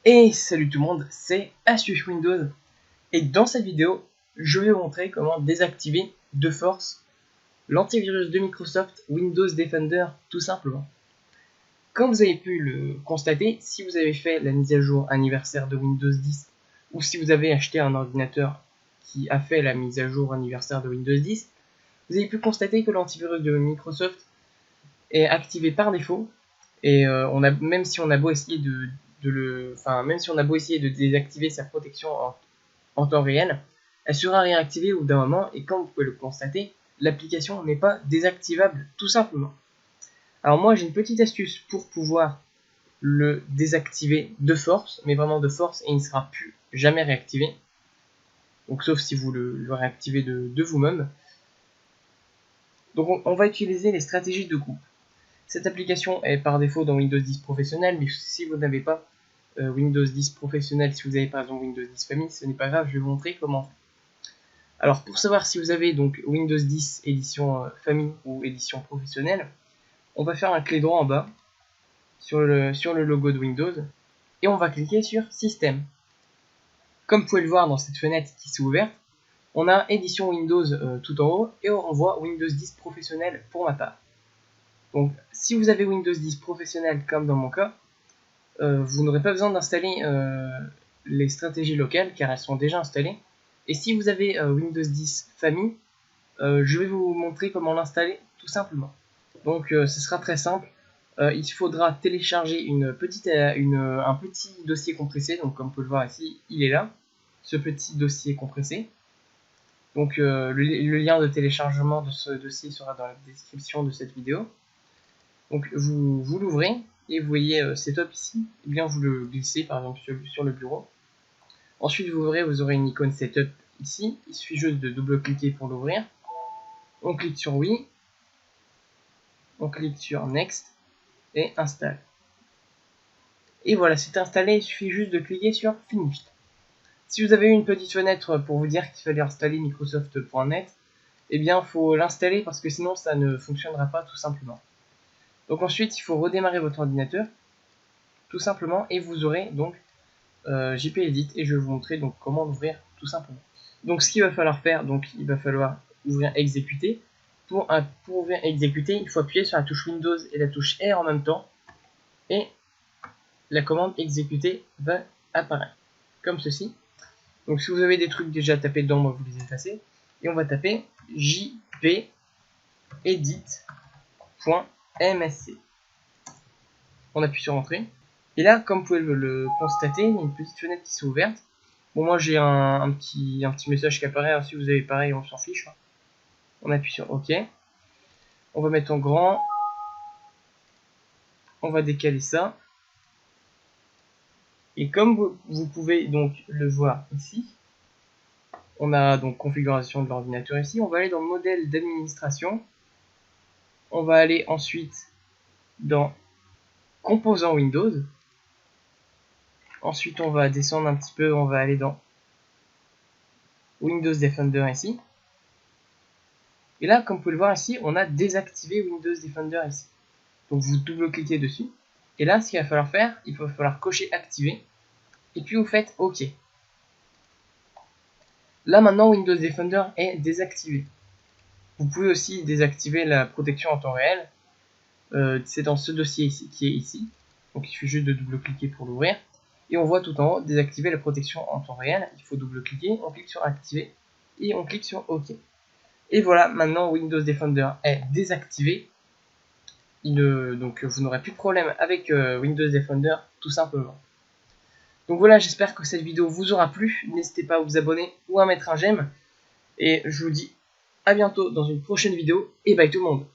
Et salut tout le monde, c'est Astuce Windows. Et dans cette vidéo, je vais vous montrer comment désactiver de force l'antivirus de Microsoft Windows Defender tout simplement. Comme vous avez pu le constater, si vous avez fait la mise à jour anniversaire de Windows 10 ou si vous avez acheté un ordinateur qui a fait la mise à jour anniversaire de Windows 10, vous avez pu constater que l'antivirus de Microsoft est activé par défaut. Et même si on a beau essayer même si on a beau essayer de désactiver sa protection en temps réel, elle sera réactivée au bout d'un moment, et comme vous pouvez le constater, l'application n'est pas désactivable tout simplement. Alors moi j'ai une petite astuce pour pouvoir le désactiver de force, mais vraiment de force, et il ne sera plus jamais réactivé. Donc sauf si vous le réactivez de vous-même. Donc on va utiliser les stratégies de groupe. Cette application est par défaut dans Windows 10 professionnel, mais si vous n'avez pas Windows 10 professionnel, si vous avez par exemple Windows 10 famille, ce n'est pas grave, je vais vous montrer comment. Alors pour savoir si vous avez donc Windows 10 édition famille ou édition professionnelle, on va faire un clic droit en bas sur le logo de Windows et on va cliquer sur Système. Comme vous pouvez le voir dans cette fenêtre qui s'est ouverte, on a édition Windows tout en haut et on voit Windows 10 professionnel pour ma part. Donc si vous avez Windows 10 professionnel comme dans mon cas, vous n'aurez pas besoin d'installer les stratégies locales car elles sont déjà installées. Et si vous avez Windows 10 famille, je vais vous montrer comment l'installer tout simplement. Donc ce sera très simple. Il faudra télécharger un petit dossier compressé. Donc comme vous pouvez le voir ici, il est là, ce petit dossier compressé. Donc le lien de téléchargement de ce dossier sera dans la description de cette vidéo. Donc vous l'ouvrez et vous voyez Setup ici, et bien vous le glissez par exemple sur le bureau. Ensuite vous ouvrez, vous aurez une icône Setup ici, il suffit juste de double-cliquer pour l'ouvrir. On clique sur Oui, on clique sur Next et Installe. Et voilà, c'est installé, il suffit juste de cliquer sur Finish. Si vous avez eu une petite fenêtre pour vous dire qu'il fallait installer Microsoft.net, eh bien il faut l'installer parce que sinon ça ne fonctionnera pas tout simplement. Donc ensuite il faut redémarrer votre ordinateur tout simplement et vous aurez donc JP Edit et je vais vous montrer donc comment l'ouvrir tout simplement. Donc ce qu'il va falloir faire, donc il va falloir ouvrir exécuter. Pour ouvrir exécuter, il faut appuyer sur la touche Windows et la touche R en même temps et la commande exécuter va apparaître comme ceci. Donc si vous avez des trucs déjà tapés dedans, moi vous les effacez et on va taper jp edit.msc. On appuie sur entrée. Et là, comme vous pouvez le constater, il y a une petite fenêtre qui s'est ouverte. Bon, moi j'ai un petit message qui apparaît. Alors, si vous avez pareil, on s'en fiche. On appuie sur OK. On va mettre en grand. On va décaler ça. Et comme vous pouvez donc le voir ici, on a donc configuration de l'ordinateur ici. On va aller dans modèle d'administration. On va aller ensuite dans composants Windows. Ensuite, on va descendre un petit peu. On va aller dans Windows Defender ici. Et là, comme vous pouvez le voir ici, on a désactivé Windows Defender ici. Donc vous double-cliquez dessus. Et là, ce qu'il va falloir faire, il va falloir cocher activer. Et puis vous faites OK. Là maintenant, Windows Defender est désactivé. Vous pouvez aussi désactiver la protection en temps réel. C'est dans ce dossier ici, qui est ici. Donc il suffit juste de double-cliquer pour l'ouvrir. Et on voit tout en haut, désactiver la protection en temps réel. Il faut double-cliquer, on clique sur activer. Et on clique sur OK. Et voilà, maintenant Windows Defender est désactivé. Donc vous n'aurez plus de problème avec Windows Defender tout simplement. Donc voilà, j'espère que cette vidéo vous aura plu. N'hésitez pas à vous abonner ou à mettre un j'aime. Et je vous dis à bientôt dans une prochaine vidéo. Et bye tout le monde.